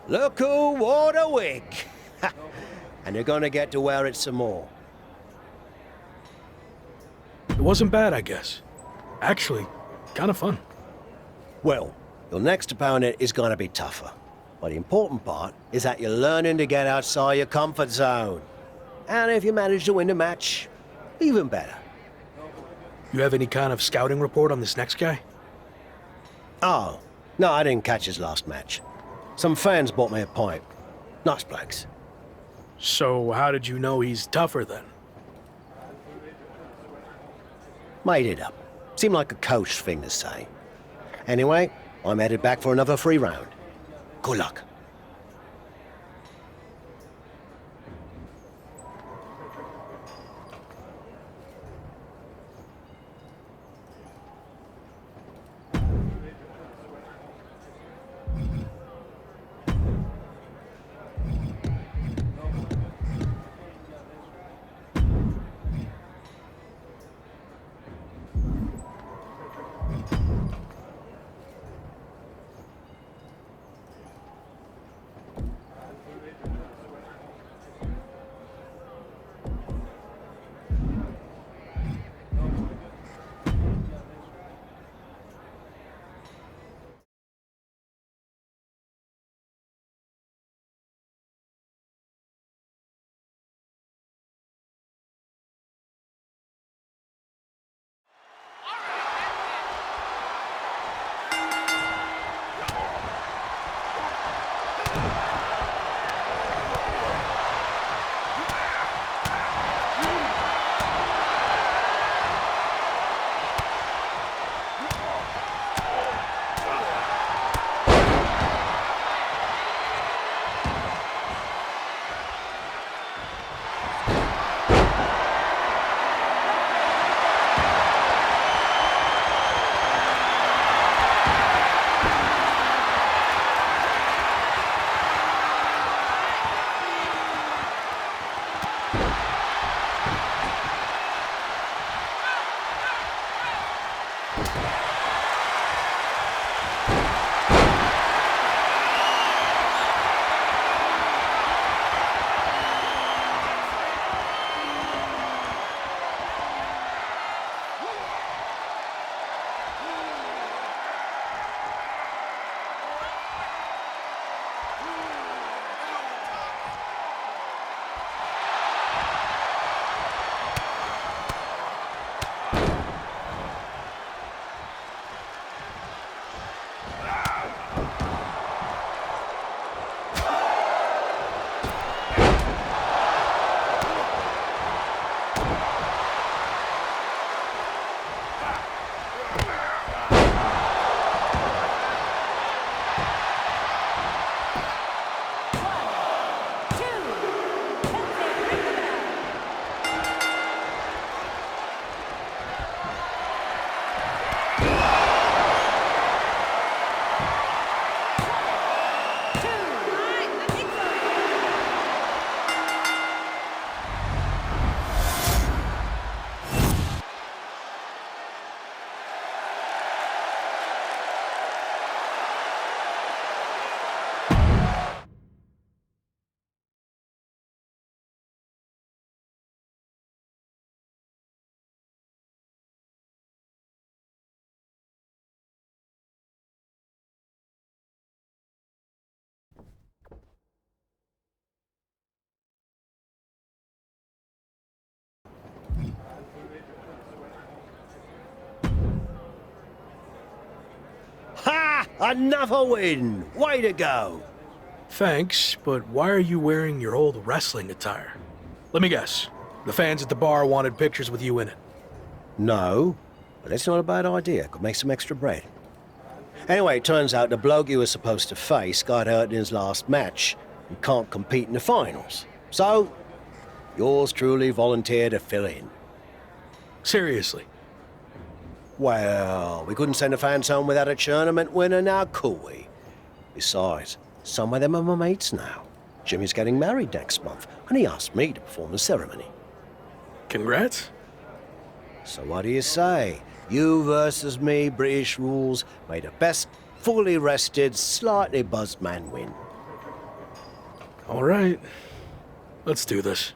Look who wore the wig. And you're gonna get to wear it some more. It wasn't bad, I guess. Actually, kind of fun. Well, your next opponent is gonna be tougher. But the important part is that you're learning to get outside your comfort zone. And if you manage to win the match, even better. You have any kind of scouting report on this next guy? Oh, no, I didn't catch his last match. Some fans bought me a pint. Nice blokes. So how did you know he's tougher then? Made it up. Seemed like a coach thing to say. Anyway, I'm headed back for another free round. Good luck. Ha! Another win! Way to go! Thanks, but why are you wearing your old wrestling attire? Let me guess. The fans at the bar wanted pictures with you in it. No, but that's not a bad idea. Could make some extra bread. Anyway, it turns out the bloke you were supposed to face got hurt in his last match and can't compete in the finals. So, yours truly volunteered to fill in. Seriously. Well, we couldn't send the fans home without a tournament winner now, could we? Besides, some of them are my mates now. Jimmy's getting married next month, and he asked me to perform the ceremony. Congrats. So what do you say? You versus me, British rules, may the best fully rested, slightly buzzed man win. All right. Let's do this.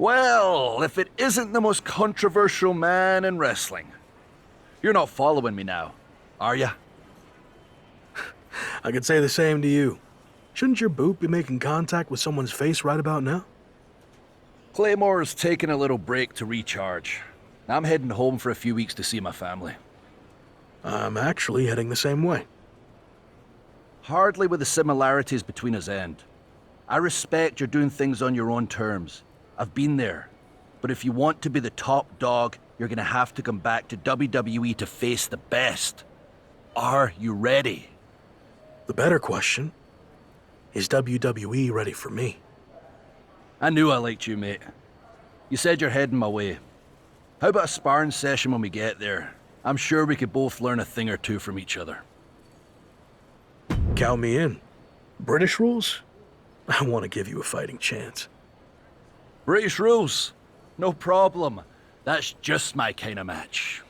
Well, if it isn't the most controversial man in wrestling. You're not following me now, are ya? I could say the same to you. Shouldn't your boot be making contact with someone's face right about now? Claymore's taking a little break to recharge. I'm heading home for a few weeks to see my family. I'm actually heading the same way. Hardly with the similarities between us end. I respect you're doing things on your own terms. I've been there. But if you want to be the top dog, you're gonna have to come back to WWE to face the best. Are you ready? The better question, is WWE ready for me? I knew I liked you, mate. You said you're heading my way. How about a sparring session when we get there? I'm sure we could both learn a thing or two from each other. Count me in. British rules? I want to give you a fighting chance. British rules? No problem. That's just my kind of match.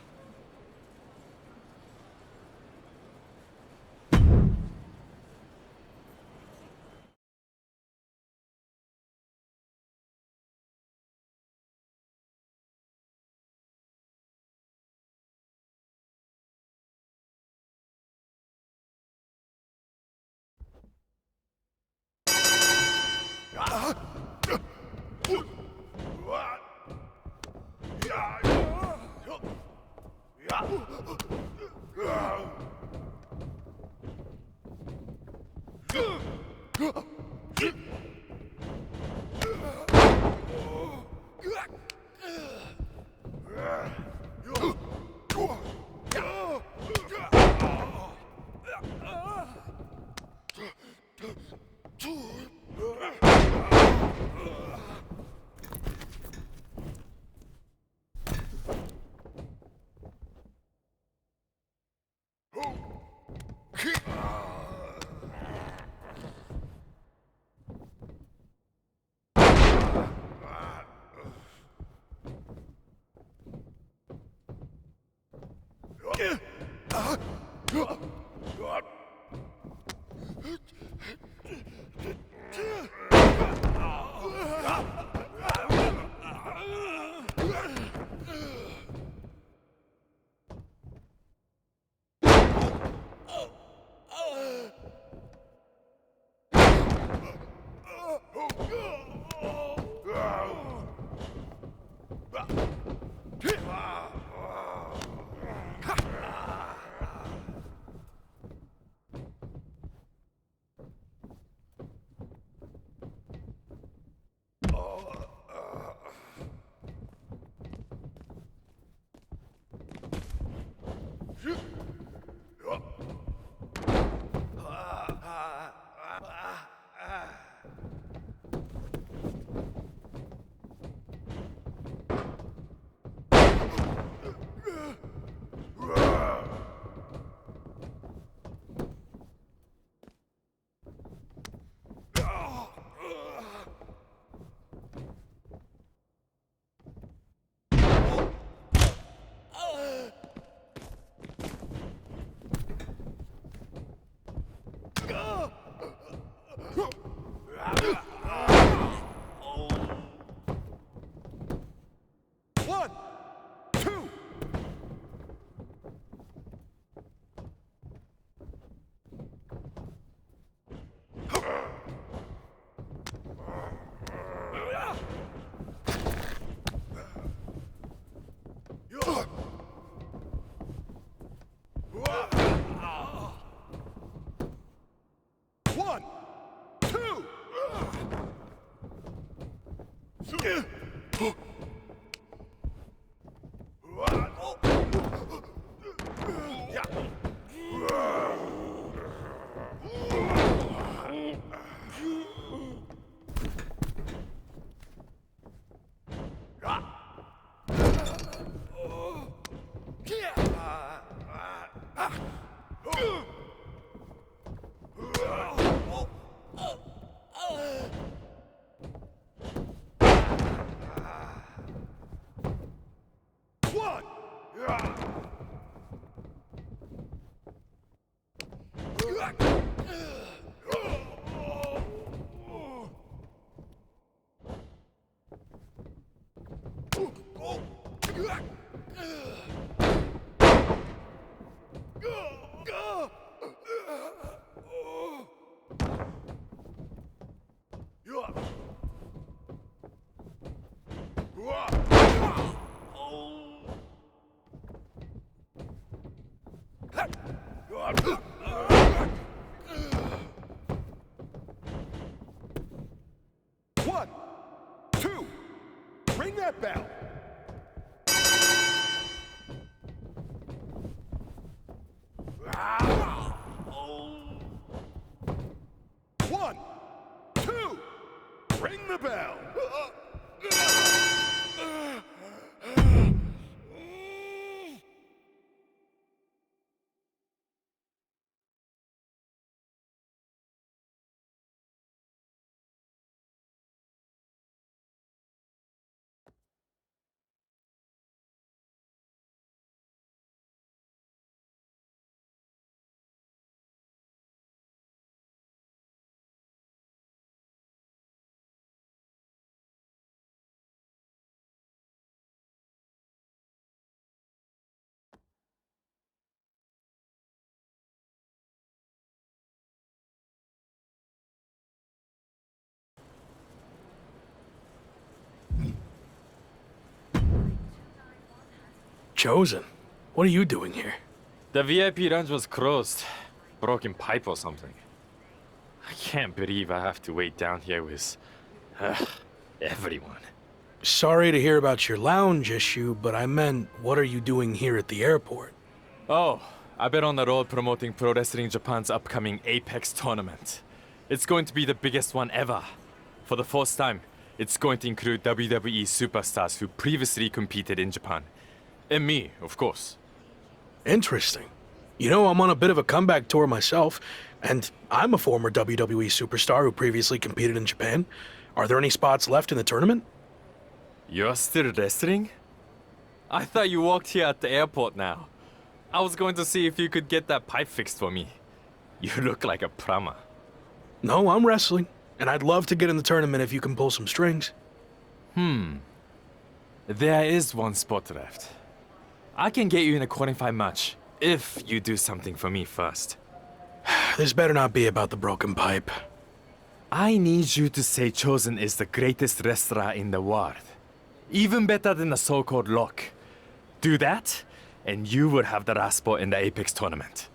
One, two, ring that bell. One, two, ring the bell. Chosen, what are you doing here? The VIP lounge was closed. Broken pipe or something. I can't believe I have to wait down here with everyone. Sorry to hear about your lounge issue, but I meant, what are you doing here at the airport? Oh, I've been on the road promoting Pro Wrestling Japan's upcoming Apex tournament. It's going to be the biggest one ever. For the first time, it's going to include WWE superstars who previously competed in Japan. And me, of course. Interesting. You know, I'm on a bit of a comeback tour myself, and I'm a former WWE superstar who previously competed in Japan. Are there any spots left in the tournament? You're still wrestling? I thought you walked here at the airport now. I was going to see if you could get that pipe fixed for me. You look like a plumber. No, I'm wrestling, and I'd love to get in the tournament if you can pull some strings. There is one spot left. I can get you in a qualifying match, if you do something for me first. This better not be about the broken pipe. I need you to say Chosen is the greatest wrestler in the world. Even better than the so-called Lock. Do that, and you will have the last spot in the Apex tournament.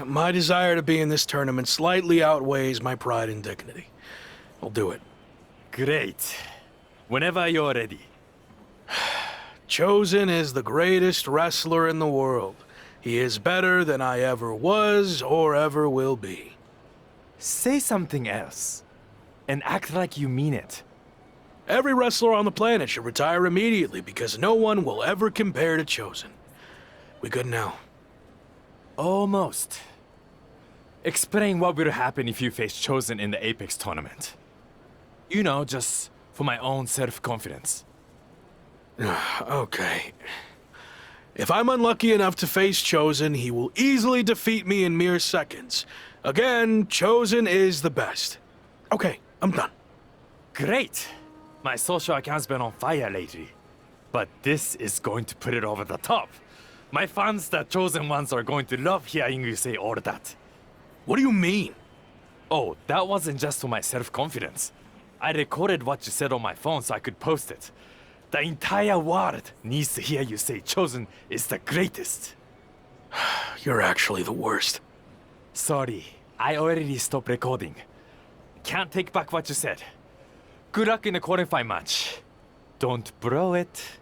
My desire to be in this tournament slightly outweighs my pride and dignity. I'll do it. Great. Whenever you're ready. Chosen is the greatest wrestler in the world. He is better than I ever was or ever will be. Say something else. And act like you mean it. Every wrestler on the planet should retire immediately because no one will ever compare to Chosen. We good now? Almost. Explain what will happen if you face Chosen in the Apex tournament. You know, just for my own self-confidence. Okay. If I'm unlucky enough to face Chosen, he will easily defeat me in mere seconds. Again, Chosen is the best. Okay, I'm done. Great! My social account's been on fire lately. But this is going to put it over the top. My fans, the Chosen ones, are going to love hearing you say all that. What do you mean? Oh, that wasn't just for my self-confidence. I recorded what you said on my phone so I could post it. The entire world needs to hear you say Chosen is the greatest. You're actually the worst. Sorry, I already stopped recording. Can't take back what you said. Good luck in the qualifying match. Don't blow it.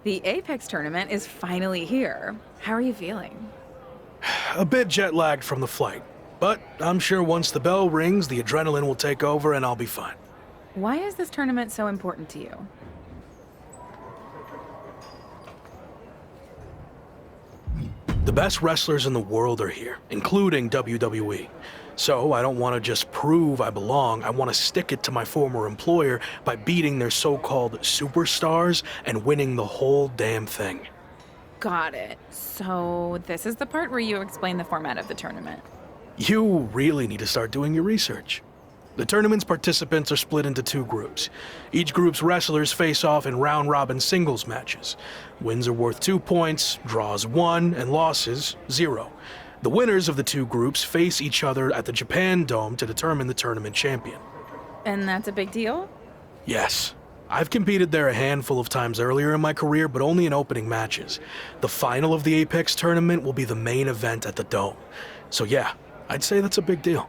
The Apex tournament is finally here. How are you feeling? A bit jet lagged from the flight, but I'm sure once the bell rings, the adrenaline will take over and I'll be fine. Why is this tournament so important to you? The best wrestlers in the world are here, including WWE. So I don't want to just prove I belong, I want to stick it to my former employer by beating their so-called superstars and winning the whole damn thing. Got it. So this is the part where you explain the format of the tournament. You really need to start doing your research. The tournament's participants are split into 2 groups. Each group's wrestlers face off in round-robin singles matches. Wins are worth 2 points, draws 1, and losses 0. The winners of the 2 groups face each other at the Japan Dome to determine the tournament champion. And that's a big deal? Yes. I've competed there a handful of times earlier in my career, but only in opening matches. The final of the Apex tournament will be the main event at the Dome. So yeah, I'd say that's a big deal.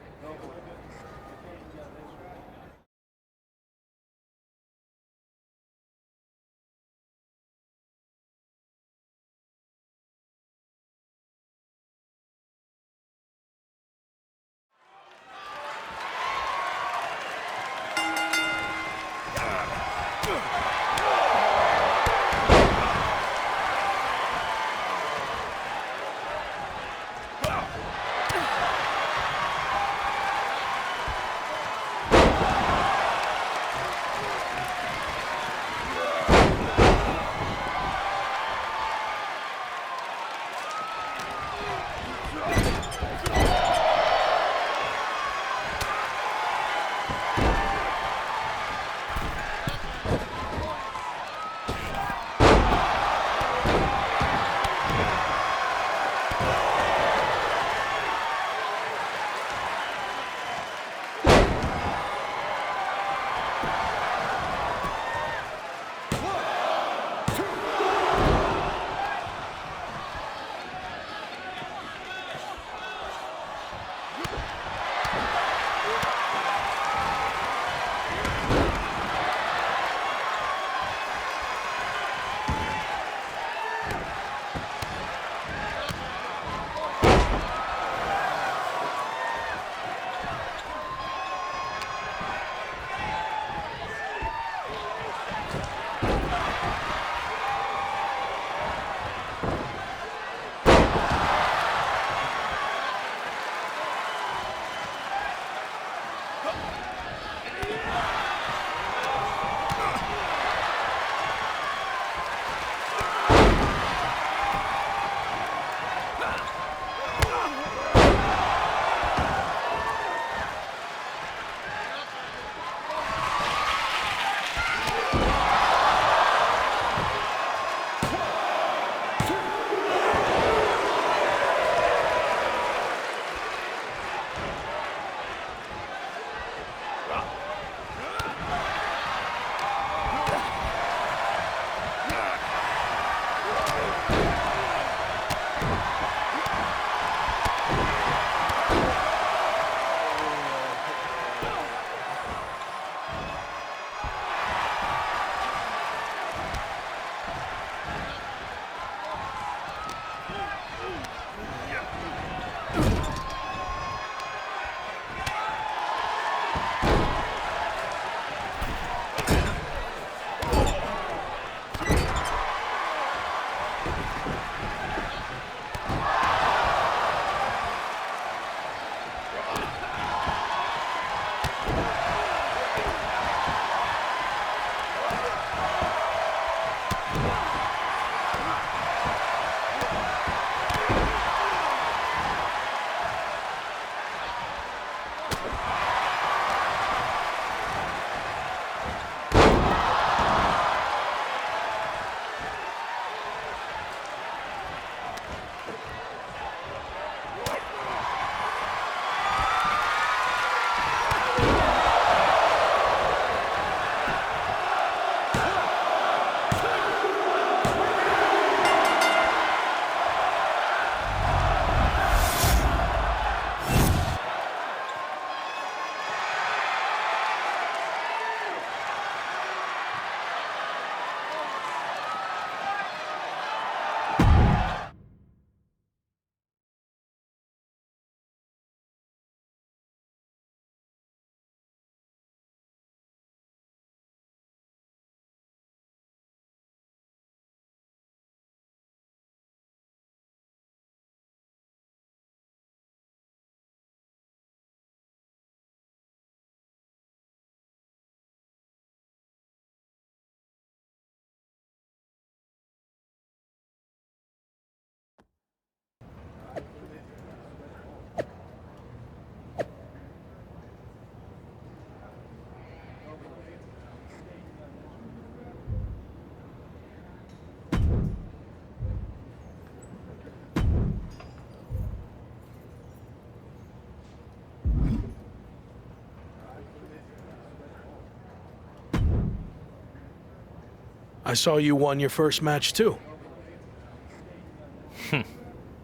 I saw you won your first match too.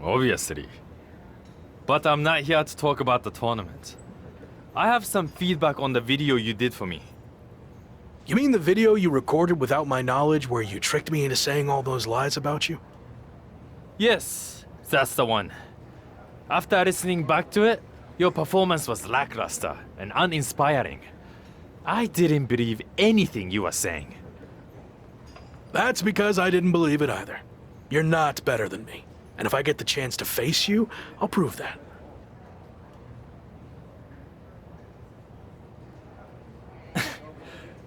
Obviously. But I'm not here to talk about the tournament. I have some feedback on the video you did for me. You mean the video you recorded without my knowledge where you tricked me into saying all those lies about you? Yes, that's the one. After listening back to it, your performance was lackluster and uninspiring. I didn't believe anything you were saying. That's because I didn't believe it either. You're not better than me. And if I get the chance to face you, I'll prove that.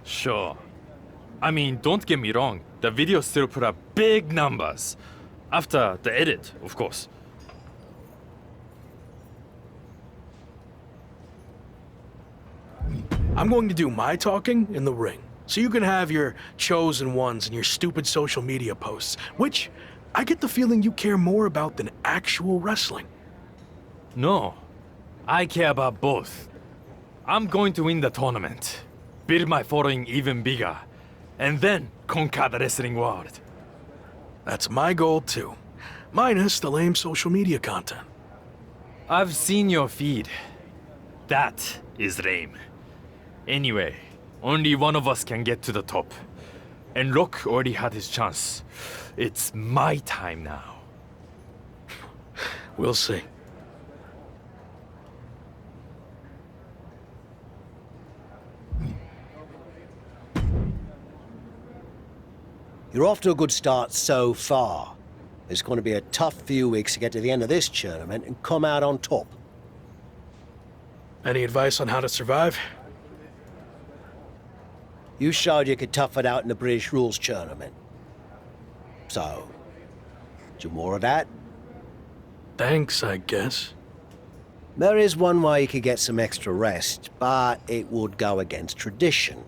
Sure. I mean, don't get me wrong, the video still put up big numbers. After the edit, of course. I'm going to do my talking in the ring, so you can have your chosen ones and your stupid social media posts, which I get the feeling you care more about than actual wrestling. No, I care about both. I'm going to win the tournament, build my following even bigger, and then conquer the wrestling world. That's my goal too, minus the lame social media content. I've seen your feed. That is lame. Anyway, only one of us can get to the top. And Rock already had his chance. It's my time now. We'll see. You're off to a good start so far. It's going to be a tough few weeks to get to the end of this tournament and come out on top. Any advice on how to survive? You showed you could tough it out in the British Rules tournament. So, do more of that? Thanks, I guess. There is one way you could get some extra rest, but it would go against tradition.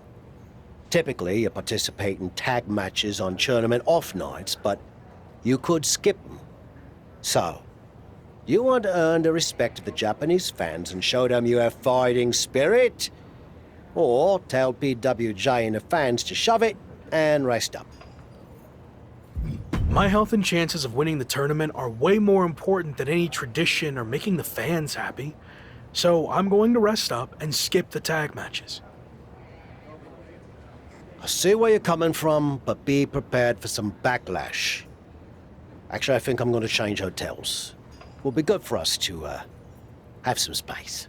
Typically, you participate in tag matches on tournament off nights, but you could skip them. So, you want to earn the respect of the Japanese fans and show them you have fighting spirit? Or tell PWJ and the fans to shove it and rest up. My health and chances of winning the tournament are way more important than any tradition or making the fans happy. So I'm going to rest up and skip the tag matches. I see where you're coming from, but be prepared for some backlash. Actually, I think I'm going to change hotels. It will be good for us to have some space.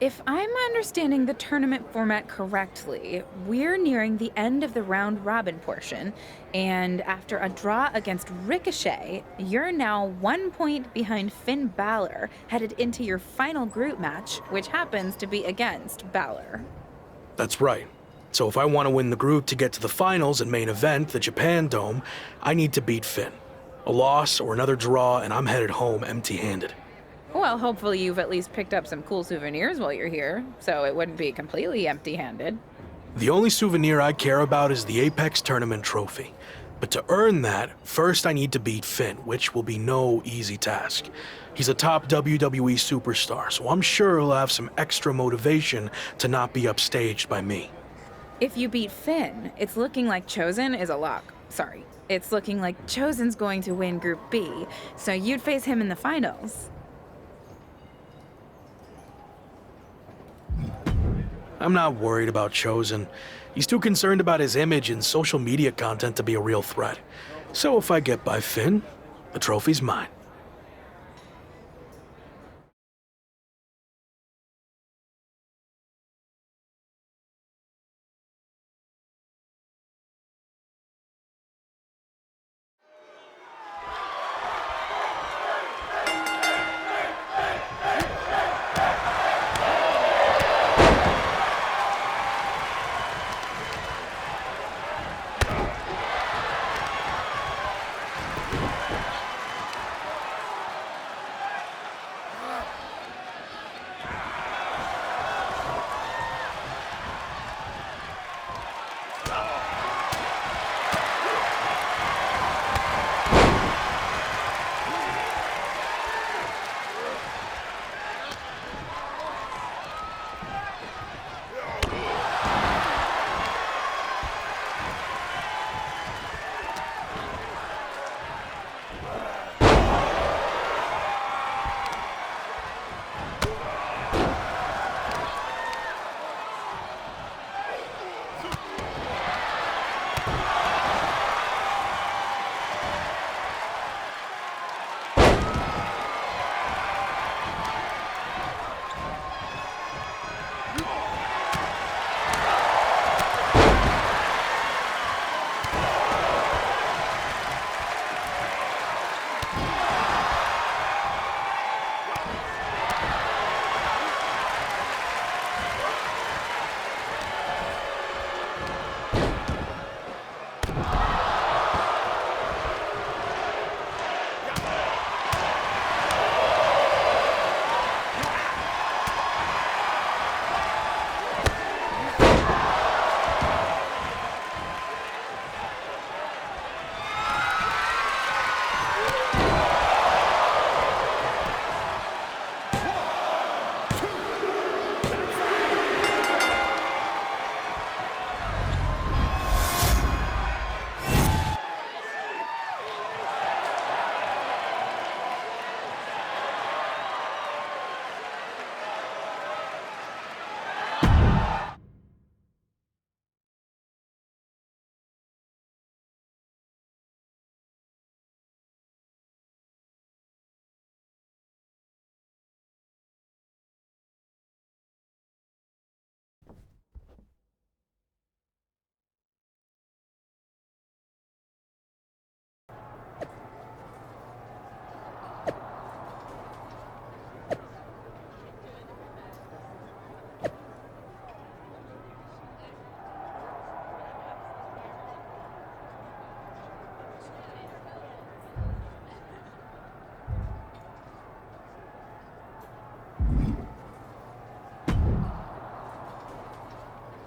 If I'm understanding the tournament format correctly, we're nearing the end of the round robin portion, and after a draw against Ricochet, you're now 1 point behind Finn Balor, headed into your final group match, which happens to be against Balor. That's right. So if I want to win the group to get to the finals and main event, the Japan Dome, I need to beat Finn. A loss or another draw, and I'm headed home empty-handed. Well, hopefully you've at least picked up some cool souvenirs while you're here, so it wouldn't be completely empty-handed. The only souvenir I care about is the Apex Tournament trophy. But to earn that, first I need to beat Finn, which will be no easy task. He's a top WWE superstar, so I'm sure he'll have some extra motivation to not be upstaged by me. If you beat Finn, it's looking like Chosen is a lock. Sorry, it's looking like Chosen's going to win Group B, so you'd face him in the finals. I'm not worried about Chosen. He's too concerned about his image and social media content to be a real threat. So if I get by Finn, the trophy's mine.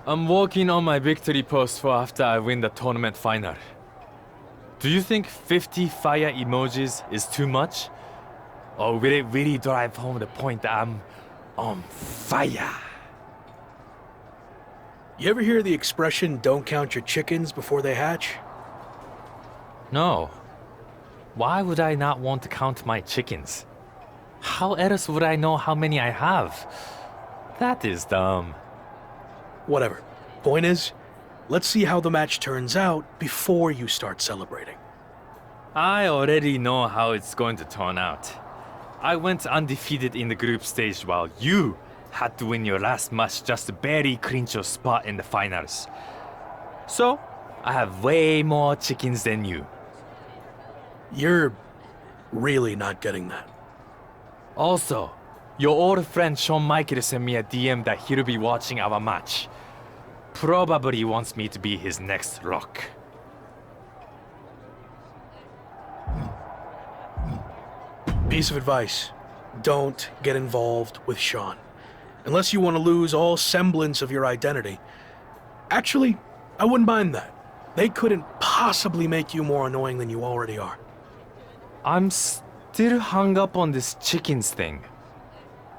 I'm working on my victory post for after I win the tournament final. Do you think 50 fire emojis is too much? Or will it really drive home the point that I'm on fire? You ever hear the expression, don't count your chickens before they hatch? No. Why would I not want to count my chickens? How else would I know how many I have? That is dumb. Whatever. Point is, let's see how the match turns out before you start celebrating. I already know how it's going to turn out. I went undefeated in the group stage while you had to win your last match just to barely clinch your spot in the finals. So, I have way more chickens than you. You're really not getting that. Also, your old friend Shawn Michaels sent me a DM that he'll be watching our match. Probably wants me to be his next Rock. Piece of advice. Don't get involved with Shawn. Unless you want to lose all semblance of your identity. Actually, I wouldn't mind that. They couldn't possibly make you more annoying than you already are. I'm still hung up on this chickens thing.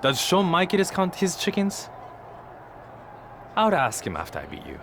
Does Shawn Michaels count his chickens? I would ask him after I beat you.